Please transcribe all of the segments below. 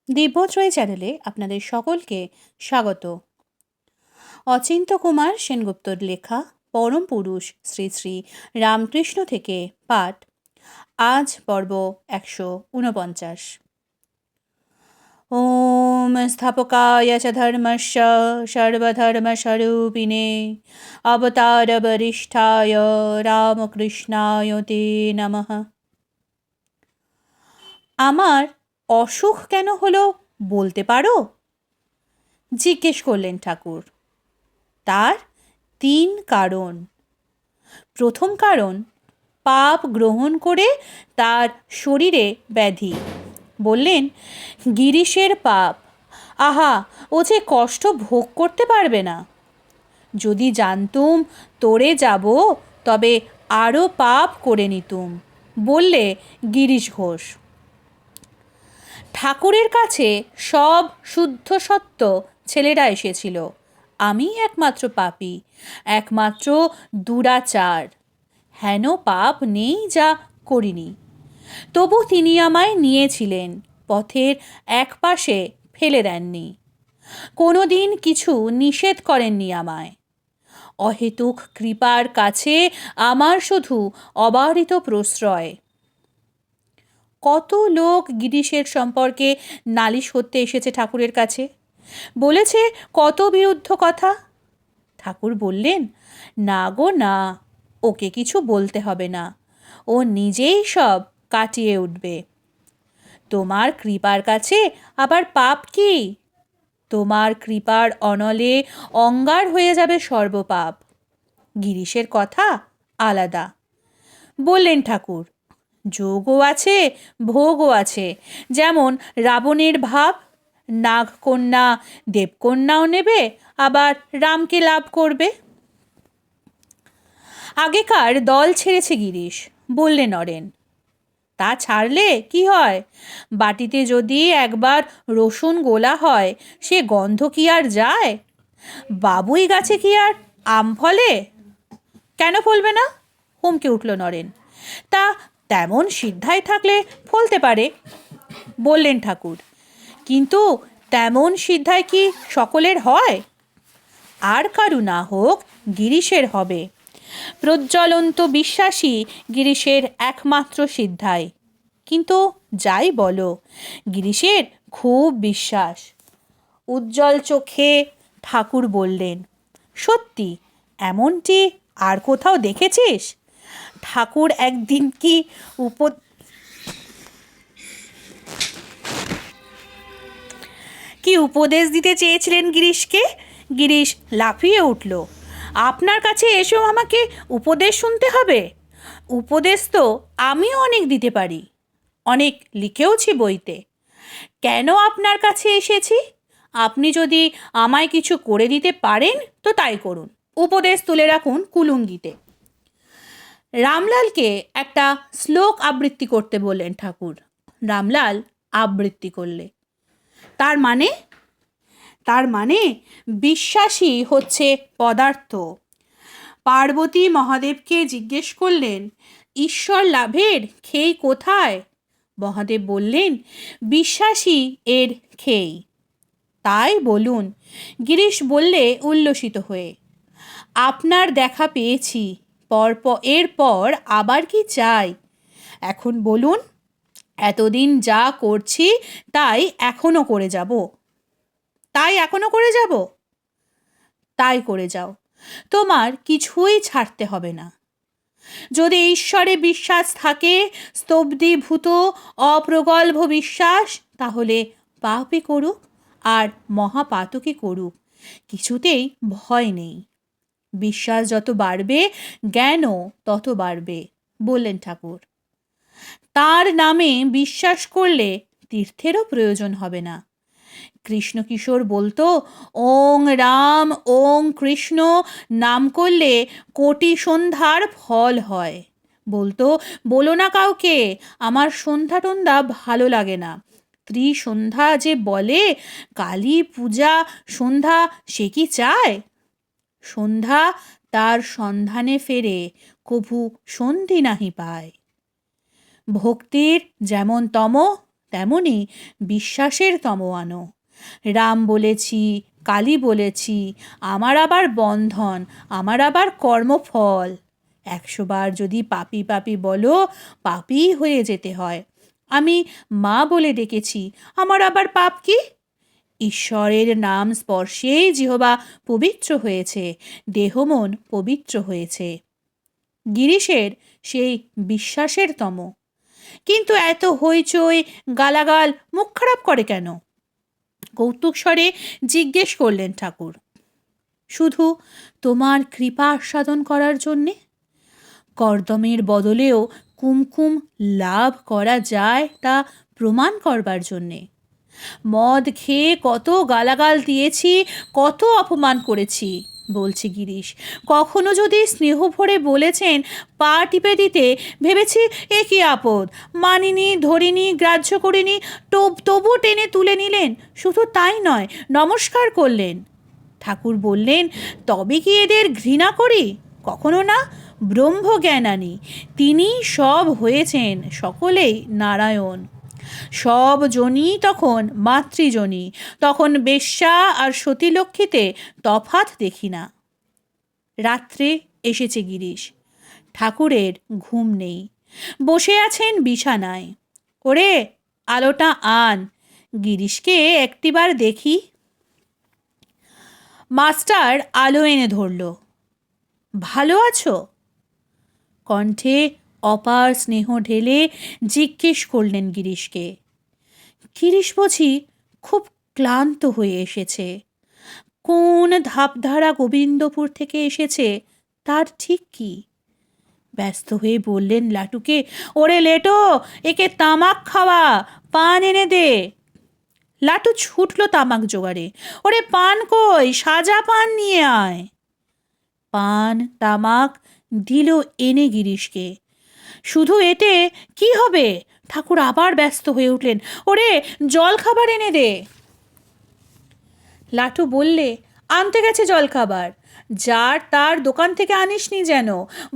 দিব্যত্রয়ী চ্যানেলে আপনাদের সকলকে স্বাগত। অচিন্ত কুমার সেনগুপ্তর লেখা পরম পুরুষ শ্রী শ্রী রামকৃষ্ণ থেকে পাঠ। আজ পর্ব 149। ওম স্থাপকায় চ ধর্মস্য সর্বধর্মস্বরূপিণে অবতার বরিষ্ঠায় রামকৃষ্ণায় তে নমঃ। আমার অসুখ কেন হলো বলতে পারো? জিজ্ঞেস করলেন ঠাকুর। তার 3 কারণ। প্রথম কারণ, পাপ গ্রহণ করে তার শরীরে ব্যাধি। বললেন, গিরিশের পাপ, আহা, ও যে কষ্ট ভোগ করতে পারবে না। যদি জানতুম তোরে যাব তবে আরও পাপ করে নিতুম, বললে গিরিশ ঘোষ। ঠাকুরের কাছে সব শুদ্ধ সত্য ছেলেরা এসেছিল, আমি একমাত্র পাপী, একমাত্র দুরাচার, হেন পাপ নেই যা করিনি। তবু তিনি আমায় নিয়েছিলেন, পথের এক পাশে ফেলে দেননি, কোনো দিন কিছু নিষেধ করেননি আমায়। অহেতুক কৃপার কাছে আমার শুধু অবারিত প্রশ্রয়। কত লোক গিরিশের সম্পর্কে নালিশ করতে এসেছে ঠাকুরের কাছে, বলেছে কত বিরুদ্ধ কথা। ঠাকুর বললেন, না গো না, ওকে কিছু বলতে হবে না, ও নিজেই সব কাটিয়ে উঠবে। তোমার কৃপার কাছে আবার পাপ কি? তোমার কৃপার অনলে অঙ্গার হয়ে যাবে সর্বপাপ। গিরিশের কথা আলাদা। বললেন ঠাকুর, যোগও আছে ভোগও আছে। যেমন রাবণের ভাব, নাগকন্যা দেবকন্যাও নেবে, আবার রামকে লাভ করবে। আগেকার দল ছেড়েছে গিরিশ, বললে নরেন। তা ছাড়লে কি হয়? বাটিতে যদি একবার রসুন গোলা হয়, সে গন্ধ কি আর যায়? বাবুই গাছে কি আর আম ফলে? কেন ফলবে না? হুমকে উঠল নরেন। তা তেমন সিদ্ধাই থাকলে ফলতে পারে, বললেন ঠাকুর। কিন্তু তেমন সিদ্ধায় কি সকলের হয়? আর কারু না হোক, গিরিশের হবে। প্রজ্বলন্ত বিশ্বাসী গিরিশের একমাত্র সিদ্ধায়। কিন্তু যাই বলো, গিরিশের খুব বিশ্বাস। উজ্জ্বল চোখে ঠাকুর বললেন, সত্যি এমনটি আর কোথাও দেখেছিস? ঠাকুর একদিন কি উপদেশ দিতে চেয়েছিলেন গিরিশকে। গিরিশ লাফিয়ে উঠল, আপনার কাছে এসেও আমাকে উপদেশ শুনতে হবে? উপদেশ তো আমিও অনেক দিতে পারি, অনেক লিখেওছি বইতে। কেন আপনার কাছে এসেছি? আপনি যদি আমায় কিছু করে দিতে পারেন তো তাই করুন, উপদেশ তুলে রাখুন কুলুঙ্গিতে। রামলালকে একটা শ্লোক আবৃত্তি করতে বললেন ঠাকুর। রামলাল আবৃত্তি করলে। তার মানে বিশ্বাসী হচ্ছে পদার্থ। পার্বতী মহাদেবকে জিজ্ঞেস করলেন, ঈশ্বর লাভের খেই কোথায়? মহাদেব বললেন, বিশ্বাসী এর খেই। তাই বলুন। গিরিশ বললে উল্লসিত হয়ে, আপনার দেখা পেয়েছি, এরপর আবার কি চাই? এখন বলুন, এতদিন যা করছি তাই এখনো করে যাব। তাই করে যাও, তোমার কিছুই ছাড়তে হবে না। যদি ঈশ্বরে বিশ্বাস থাকে, স্তব্ধীভূত অপ্রগল্ভ বিশ্বাস, তাহলে পাপই করুক আর মহাপাতকই করুক, কিছুতেই ভয় নেই। বিশ্বাস যত বাড়বে, জ্ঞানও তত বাড়বে, বললেন ঠাকুর। তার নামে বিশ্বাস করলে তীর্থেরও প্রয়োজন হবে না। কৃষ্ণকিশোর বলতো, ওং রাম ওং কৃষ্ণ নাম করলে কোটি সন্ধ্যার ফল হয়। বলতো, বলো না কাউকে, আমার সন্ধ্যা টন্ধা ভালো লাগে না। ত্রিসন্ধ্যা যে বলে, কালী পূজা সন্ধ্যা, সে কি চায়? সন্ধ্যা তার সন্ধানে ফেরে, কভু সন্ধি নাহি পায়। ভক্তির যেমন তম, তেমনি বিশ্বাসের তম আনো। রাম বলেছি, কালী বলেছি, আমার আবার বন্ধন, আমার আবার কর্মফল। 100 বার যদি পাপী পাপী বলো, পাপী হয়ে যেতে হয়। আমি মা বলে ডেকেছি, আমার আবার পাপ কি? ঈশ্বরের নাম স্পর্শেই জিহবা পবিত্র হয়েছে, দেহ মন পবিত্র হয়েছে। গিরিশের সেই বিশ্বাসের তম। কিন্তু এত হইচই, গালাগাল, মুখ খারাপ করে কেন? কৌতুক স্বরে জিজ্ঞেস করলেন ঠাকুর। শুধু তোমার কৃপা আস্বাদন করার জন্যে? কর্দমের বদলেও কুমকুম লাভ করা যায় তা প্রমাণ করবার জন্যে। মদ খেয়ে কত গালাগাল দিয়েছি, কত অপমান করেছি, বলছে গিরিশ। কখনো যদি স্নেহ ভরে বলেছেন পা টিপে দিতে, ভেবেছি এ কি আপদ, মানিনি, ধরিনি, গ্রাহ্য করিনি, তবু টেনে তুলে নিলেন। শুধু তাই নয়, নমস্কার করলেন। ঠাকুর বললেন, তবে কি এদের ঘৃণা করি? কখনো না। ব্রহ্মজ্ঞানানি তিনি সব হয়েছেন, সকলেই নারায়ণ। সব জনই তখন মাতৃজনী, তখন বেশ্যা আর সতীলক্ষ্মীতে তফাৎ দেখি না। রাত্রে এসেছে গিরিশ। ঠাকুরের ঘুম নেই, বসে আছেন বিছানায়। ওরে আলোটা আন, গিরিশকে একটিবার দেখি। মাস্টার আলো এনে ধরল। ভালো আছো? কণ্ঠে অপার স্নেহ ঢেলে জিজ্ঞেস করলেন গিরিশকে। গিরিশ বুঝি খুব ক্লান্ত হয়ে এসেছে। কোন ধাপধারা গোবিন্দপুর থেকে এসেছে তার ঠিক কি? ব্যস্ত হয়ে বললেন লাটুকে, ওরে লেটো, একে তামাক খাওয়া, পান এনে দে। লাটু ছুটল তামাক জোগাড়ে। ওরে পান কই, সাজা পান নিয়ে আয়। পান তামাক দিল এনে গিরিশকে। শুধু এতে কি হবে? ঠাকুর আবার ব্যস্ত হয়ে উঠলেন। ওরে জল খাবার এনে দে। লাটু বললে, আনতে গেছে জল খাবার। যার তার দোকান থেকে আনিসনি যেন,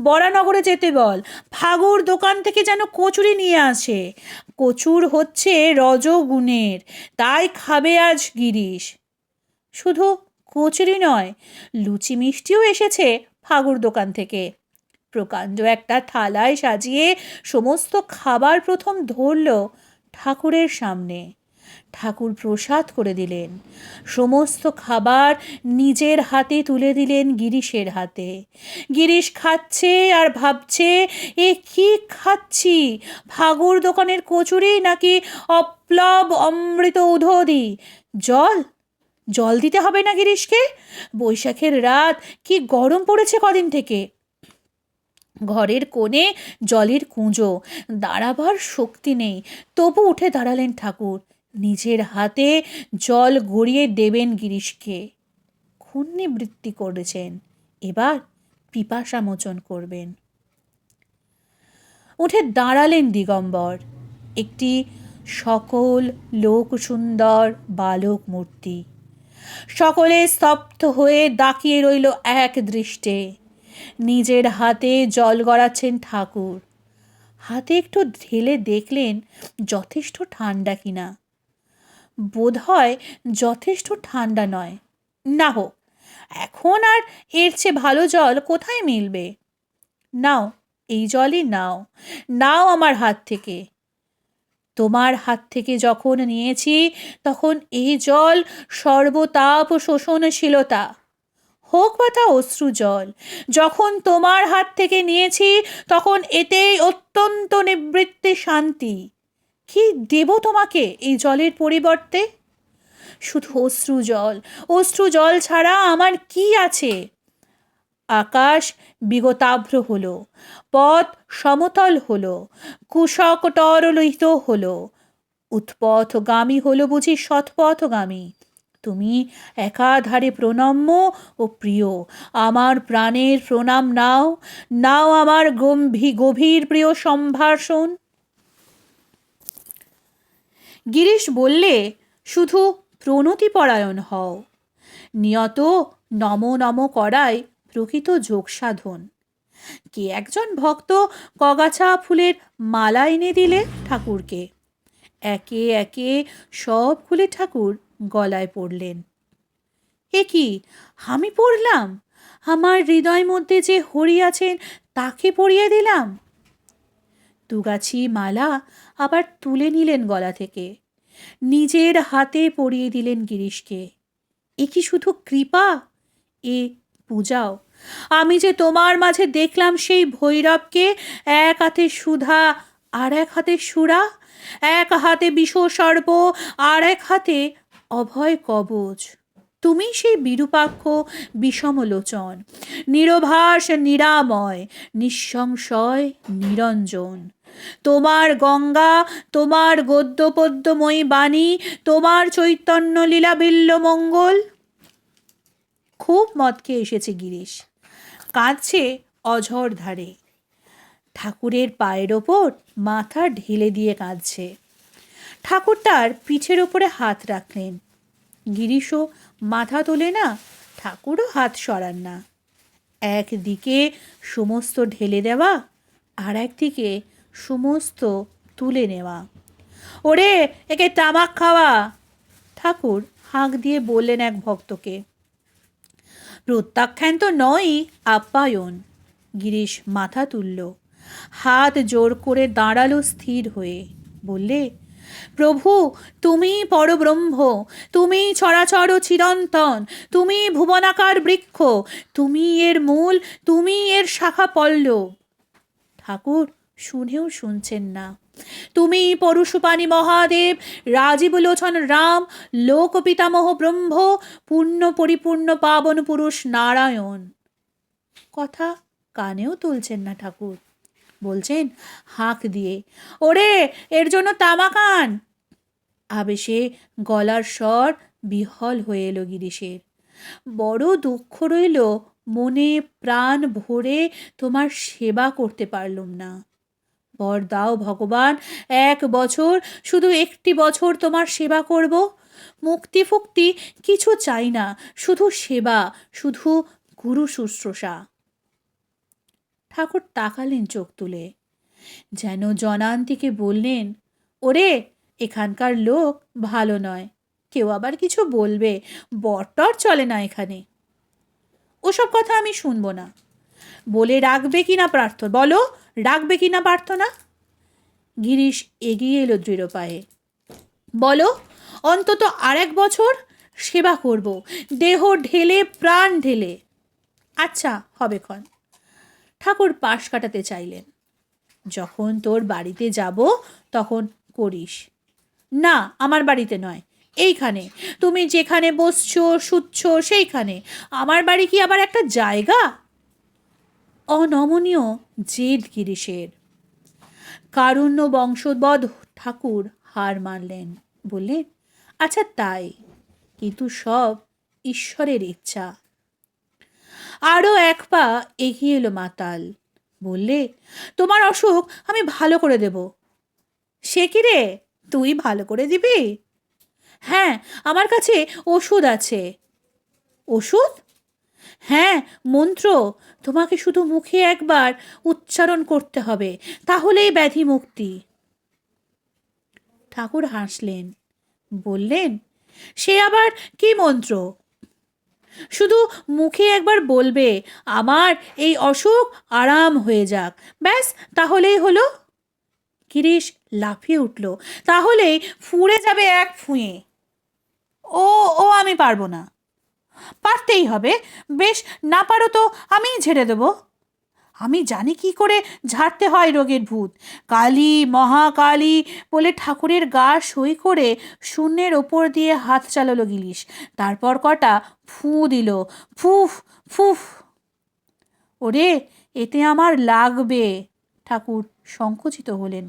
বরানগরে যেতে বল। ফাগুর দোকান থেকে যেন কচুরি নিয়ে আসে। কচুর হচ্ছে রজগুণের, তাই খাবে আজ গিরিশ। শুধু কচুরি নয়, লুচি মিষ্টিও এসেছে ফাগুর দোকান থেকে। প্রকাণ্ড একটা থালায় সাজিয়ে সমস্ত খাবার প্রথম ধরল ঠাকুরের সামনে। ঠাকুর প্রসাদ করে দিলেন। সমস্ত খাবার নিজের হাতে তুলে দিলেন গিরিশের হাতে। গিরিশ খাচ্ছে আর ভাবছে, এ কি খাচ্ছি, ফাগুর দোকানের কচুরি নাকি অপ্লব অমৃত উদধি? জল জল দিতে হবে না গিরিশকে? বৈশাখের রাত, কি গরম পড়েছে কদিন থেকে। ঘরের কোণে জলের কুঁজো, দাঁড়াবার শক্তি নেই, তবু উঠে দাঁড়ালেন ঠাকুর। নিজের হাতে জল গড়িয়ে দেবেন গিরিশকে। ক্ষুণ্ণে বৃত্তি করেছেন, এবার পিপাসা মোচন করবেন। উঠে দাঁড়ালেন দিগম্বর, একটি সকল লোক সুন্দর বালক মূর্তি। সকলে স্তব্ধ হয়ে দাঁড়িয়ে রইল এক দৃষ্টে। নিজের হাতে জল গড়াচ্ছেন ঠাকুর। হাতে একটু ঢেলে দেখলেন যথেষ্ট ঠান্ডা কিনা। বোধ হয় যথেষ্ট ঠান্ডা নয়। না হোক, এখন আর এর চেয়ে ভালো জল কোথায় মিলবে? নাও, এই জলই নাও, নাও আমার হাত থেকে। তোমার হাত থেকে যখন নিয়েছি তখন এই জল সর্বতাপ শোষণশীলতা, হোক বা তা অশ্রু জল। যখন তোমার হাত থেকে নিয়েছি তখন এতেই অত্যন্ত নিবৃত্তি শান্তি। কি দেব তোমাকে এই জলের পরিবর্তে? শুধু অশ্রু জল। অশ্রু জল ছাড়া আমার কি আছে? আকাশ বিগতাভ্র হলো, পথ সমতল হলো, কুশক তরলিত হলো, উৎপথগামী হলো বুঝি সৎপথগামী। তুমি একাধারে প্রণম্য ও প্রিয়। আমার প্রাণের প্রণাম নাও, নাও আমার গভীর প্রিয় সম্ভাষণ। গিরিশ বললে, শুধু প্রণতিপরায়ণ হও। নিয়ত নম নম করাই প্রকৃত যোগ সাধন। কে একজন ভক্ত কগাছা ফুলের মালা এনে দিলে ঠাকুরকে। একে একে সব খুলে ঠাকুর গলায় পড়লেন। এ কি, আমি পড়লাম? আমার হৃদয় মধ্যে যে হরি আছেন তাকে পরিয়ে দিলাম। দুগাছি মালা আবার তুলে নিলেন গলা থেকে, নিজের হাতে পরিয়ে দিলেন গিরিশকে। এ কি শুধু কৃপা? এ পূজাও? আমি যে তোমার মাঝে দেখলাম সেই ভৈরবকে, এক হাতে সুধা আর এক হাতে সুরা, এক হাতে বিষ সর্প আর এক হাতে অভয় কবচ। তুমি সেই বিরূপাক্ষ বিষমলোচন, নিরভাস নিরাময়, নিঃসংশয় নিরঞ্জন। তোমার গঙ্গা, তোমার গদ্যপদ্যময়ী বাণী, তোমার চৈতন্য লীলা বিল্ল মঙ্গল। খুব মদ খেয়ে এসেছে গিরিশ, কাঁদছে অঝর ধারে। ঠাকুরের পায়ের ওপর মাথা ঢেলে দিয়ে কাঁদছে। ঠাকুর তার পিঠের ওপরে হাত রাখলেন। গিরিশও মাথা তোলে না, ঠাকুরও হাত সরান না। একদিকে সমস্ত ঢেলে দেওয়া, আর একদিকে সমস্ত তুলে নেওয়া। ওরে, একে তামাক খাওয়া, ঠাকুর হাঁক দিয়ে বললেন এক ভক্তকে। প্রত্যাখ্যান তো নয়ই, আপ্যায়ন। গিরিশ মাথা তুলল, হাত জোর করে দাঁড়ালো স্থির হয়ে, বললে, প্রভু, তুমি পরব্রহ্ম, তুমি চরাচর চিরন্তন, তুমি ভুবনাকার বৃক্ষ, তুমি এর মূল, তুমি এর শাখা পল্লব। ঠাকুর শুনেও শুনছেন না। তুমি পরশুপানি মহাদেব, রাজীব লোচন রাম, লোক পিতামহ ব্রহ্ম, পূর্ণ পরিপূর্ণ পাবন পুরুষ নারায়ণ। কথা কানেও তুলছেন না ঠাকুর, বলছেন হাঁক দিয়ে, ওরে, এর জন্য তামাক আন। আবেশে গলার স্বর বিহল হয়ে এলো গিরিশের। বড় দুঃখ রইল মনে, প্রাণ ভরে তোমার সেবা করতে পারলুম না। বর দাও ভগবান, 1 বছর, শুধু একটি বছর তোমার সেবা করব। মুক্তি ফুক্তি কিছু চাই না, শুধু সেবা, শুধু গুরু শুশ্রূষা। ঠাকুর তাকালেন চোখ তুলে, যেন জনান্তিকে বললেন, ওরে, এখানকার লোক ভালো নয়, কেউ আবার কিছু বলবে, বরটর চলে না এখানে। ওসব কথা আমি শুনবো না। বলে রাখবে কিনা প্রার্থনা, বলো, রাখবে কিনা প্রার্থনা? গিরিশ এগিয়ে এলো দৃঢ় পায়ে। বলো, অন্তত আর 1 বছর সেবা করব, দেহ ঢেলে প্রাণ ঢেলে। আচ্ছা, হবে ক্ষণ। ঠাকুর পাশ কাটাতে চাইলেন। যখন তোর বাড়িতে যাব তখন করিস। না, আমার বাড়িতে নয়, এইখানে, তুমি যেখানে বসছো শুচ্ছো সেইখানে। আমার বাড়ি কি আবার একটা জায়গা? অনমনীয় জেদ গিরিশের। কারুণ্য বংশোদ্ভূত ঠাকুর হার মানলেন, বললেন, আচ্ছা তাই, কিন্তু সব ঈশ্বরের ইচ্ছা। আরও 1 পা এগিয়ে এলো মাতাল, বললে, তোমার অসুখ আমি ভালো করে দেব। সে কি রে, তুই ভালো করে দিবি? হ্যাঁ, আমার কাছে ওষুধ আছে। ওষুধ? হ্যাঁ, মন্ত্র। তোমাকে শুধু মুখে একবার উচ্চারণ করতে হবে, তাহলেই ব্যাধি মুক্তি। ঠাকুর হাসলেন, বললেন, সে আবার কি মন্ত্র? শুধু মুখে একবার বলবে, আমার এই অসুখ আরাম হয়ে যাক, ব্যাস, তাহলেই হলো। গিরিশ লাফিয়ে উঠল, তাহলেই ফুঁড়ে যাবে 1 ফুঁয়ে। ও ও আমি পারবো না। পারতেই হবে। বেশ, না পারো তো আমিই ঝেড়ে দেবো। আমি জানি কি করে ঝাড়তে হয় রোগের ভূত। কালী, মহাকালী বলে ঠাকুরের গা সই করে শূন্যের ওপর দিয়ে হাত চালালো গিরিশ। তারপর কটা ফুঁ দিল, ফুফ ফুফ। ওরে, এতে আমার লাগবে। ঠাকুর সংকুচিত হলেন।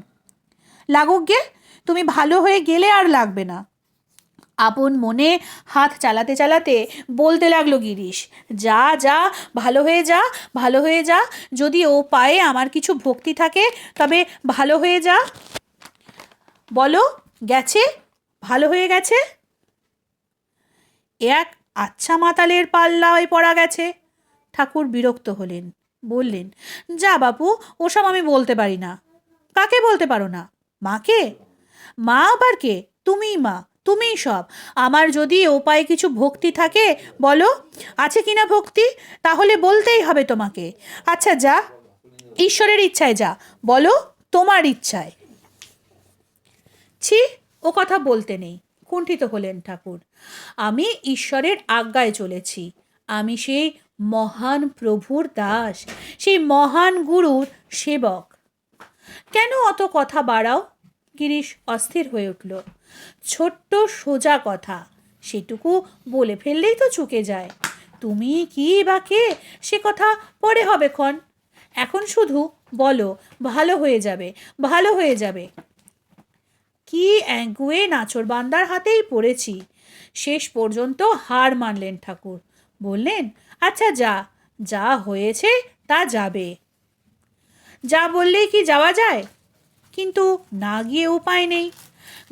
লাগুক গে, তুমি ভালো হয়ে গেলে আর লাগবে না। আপন মনে হাত চালাতে চালাতে বলতে লাগলো গিরিশ, যা যা, ভালো হয়ে যা, ভালো হয়ে যা। যদি ও পায়ে আমার কিছু ভক্তি থাকে তবে ভালো হয়ে যা। বলো, গেছে, ভালো হয়ে গেছে। এক আচ্ছা মাতালের পাল্লায় পড়া গেছে। ঠাকুর বিরক্ত হলেন, বললেন, যা বাপু, ওসব আমি বলতে পারি না। কাকে বলতে পারো না? মাকে? মা আবার কে? তুমিই মা, তুমিই সব। আমার যদি উপায়ে কিছু ভক্তি থাকে বলো, আছে কিনা ভক্তি? তাহলে বলতেই হবে তোমাকে। আচ্ছা যা, ঈশ্বরের ইচ্ছায় যা, বলো তোমার ইচ্ছায়। ছি, ও কথা বলতে নেই, কুণ্ঠিত হলেন ঠাকুর। আমি ঈশ্বরের আজ্ঞায় চলেছি। আমি সেই মহান প্রভুর দাস, সেই মহান গুরুর সেবক। কেন অত কথা বাড়াও? গিরিশ অস্থির হয়ে উঠল। ছোট্ট সোজা কথা, সেটুকু বলে ফেললেই তো চুকে যায়। তুমি কি বা কে সে কথা পরে হবে ক্ষণ। এখন শুধু বলো, ভালো হয়ে যাবে, ভালো হয়ে যাবে। কি অ্যাঙ্গুয়ে নাচরবান্দার হাতেই পড়েছি। শেষ পর্যন্ত হার মানলেন ঠাকুর। বললেন, আচ্ছা যা, যা হয়েছে তা যাবে। যা বললেই কি যাওয়া যায়? কিন্তু না গিয়ে উপায় নেই।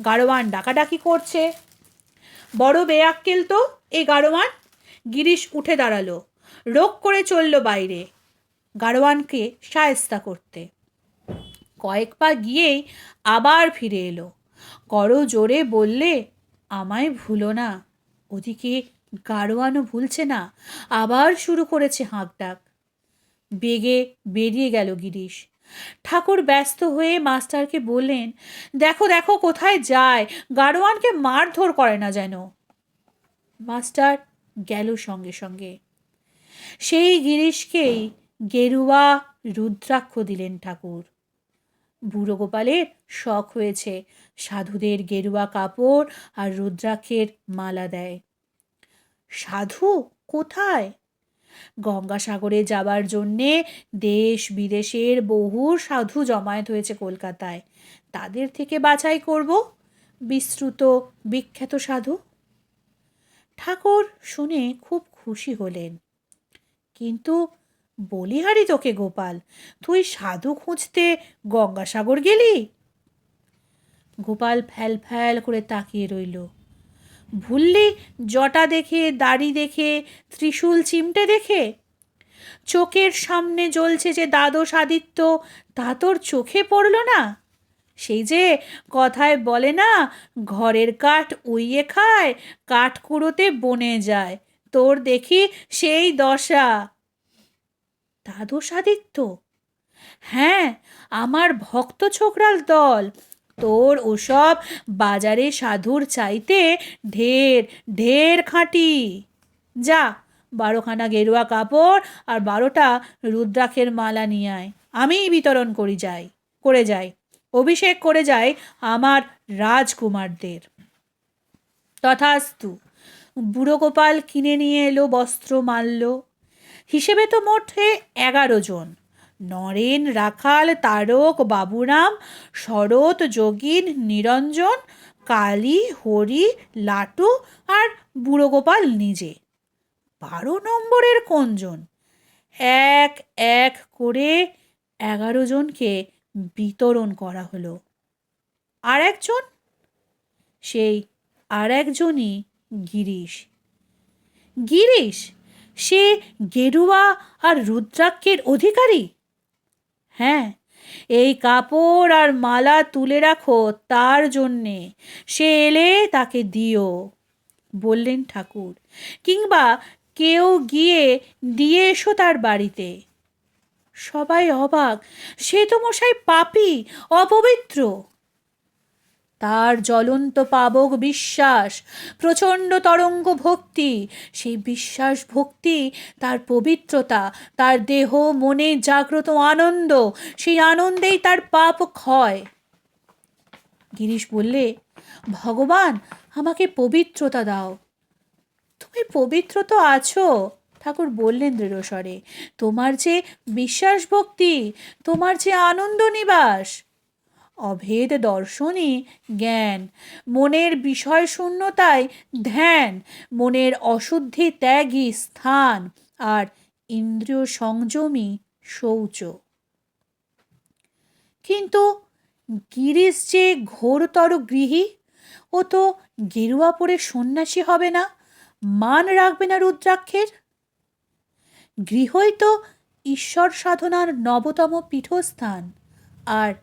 গাড়োয়ান ডাকাডাকি করছে। বড় বেয়াক্কেল তো এই গাড়োয়ান। গিরিশ উঠে দাঁড়ালো, রোগ করে চলল বাইরে গাড়োয়ানকে শায়েস্তা করতে। কয়েক পা গিয়েই আবার ফিরে এলো। করো জোরে বললে, আমায় ভুলো না। ওদিকে গাড়োয়ানও ভুলছে না, আবার শুরু করেছে হাঁকডাক। বেগে বেরিয়ে গেল গিরিশ। ঠাকুর ব্যস্ত হয়ে মাস্টারকে বললেন, দেখো দেখো কোথায় যায়, গাড়োয়ানকে মারধর করে না যেন। মাস্টার গেল সঙ্গে সঙ্গে। সেই গিরিশকেই গেরুয়া রুদ্রাক্ষ দিলেন ঠাকুর। বুড়ো গোপালের শখ হয়েছে সাধুদের গেরুয়া কাপড় আর রুদ্রাক্ষের মালা দেয়। সাধু কোথায়? গঙ্গাসাগরে যাবার জন্যে দেশ বিদেশের বহু সাধু জমায়েত হয়েছে কলকাতায়। তাদের থেকে বাছাই করব বিশ্রুত বিখ্যাত সাধু। ঠাকুর শুনে খুব খুশি হলেন। কিন্তু বলিহারি তোকে গোপাল, তুই সাধু খুঁজতে গঙ্গাসাগর গেলি? গোপাল ফ্যাল ফ্যাল করে তাকিয়ে রইল। ভুললি জটা দেখে, দাড়ি দেখে, ত্রিশূল চিমটে দেখে? চোখের সামনে জ্বলছে যে দ্বাদশ আদিত্য, তা তোর চোখে পড়ল না? সেই যে কথায় বলে না, ঘরের কাঠ উইয়ে খায়, কাঠ কুড়োতে বনে যায়, তোর দেখি সেই দশা। দ্বাদশ আদিত্য? হ্যাঁ, আমার ভক্ত ছোকরার দল। তোর ওসব বাজারে সাধুর চাইতে ঢের ঢের খাঁটি। যা, 12খানা গেরুয়া কাপড় আর 12টা রুদ্রাক্ষের মালা নিয়ে আয়, আমিই বিতরণ করে যাই, অভিষেক করে যাই আমার রাজকুমারদের। তথাস্তু। বুড়ো গোপাল কিনে নিয়ে এলো বস্ত্র মাল্য। হিসেবে তো মোটে 11 জন। নরেন, রাখাল, তারক, বাবুরাম, শরৎ, যোগীন, নিরঞ্জন, কালী, হরি, লাটু আর বুড়ো গোপাল নিজে। 12 নম্বরের কোনজন? এক এক করে 11 জনকে বিতরণ করা হলো। আর একজন? সেই আর একজনই গিরিশ। গিরিশ সে গেরুয়া আর রুদ্রাক্ষের অধিকারী? হ্যাঁ, এই কাপড় আর মালা তুলে রাখো তার জন্যে, সে এলে তাকে দিও, বললেন ঠাকুর। কিংবা কেউ গিয়ে দিয়ে এসো তার বাড়িতে। সবাই অবাক, সে তো মশাই পাপী, অপবিত্র। তার জ্বলন্ত পাবক বিশ্বাস, প্রচণ্ড তরঙ্গ ভক্তি, সেই বিশ্বাস ভক্তি, তার পবিত্রতা, তার দেহ মনে জাগ্রত আনন্দ, সেই আনন্দেই তার পাপ ক্ষয়। গিরিশ বললে, ভগবান আমাকে পবিত্রতা দাও। তুমি পবিত্র তো আছো, ঠাকুর বললেন দৃঢ়স্বরে। তোমার যে বিশ্বাস ভক্তি, তোমার যে আনন্দ নিবাস, অভেদ দর্শনই জ্ঞান, মনের বিষয় শূন্যতায় ধ্যান, মনের অশুদ্ধি ত্যাগই স্থান, আর ইন্দ্রিয় সংযমী শৌচ। কিন্তু গিরিশ যে ঘোরতর গৃহী, ও তো গেরুয়া পরে সন্ন্যাসী হবে না, মান রাখবে না রুদ্রাক্ষের। গৃহই তো ঈশ্বর সাধনার নবতম পীঠস্থান, আর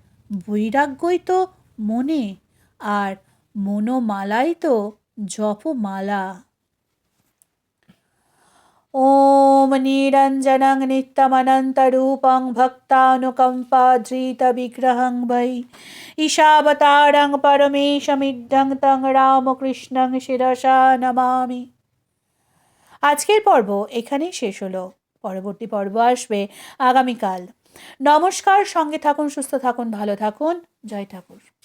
বৈরাগ্যই তো মনে আর মনোমালাই তো জপমালা। ॐ निरञ्जनं नित्यमनन्तरूपं भक्तानुकम्पाधृतविग्रहं वै ईशावतारं परमेशमिद्धं तं রামকৃষ্ণং শিরসা নমামি। আজকের পর্ব এখানেই শেষ হলো। পরবর্তী পর্ব আসবে আগামীকাল। নমস্কার, সঙ্গে থাকুন, সুস্থ থাকুন, ভালো থাকুন। জয় ঠাকুর।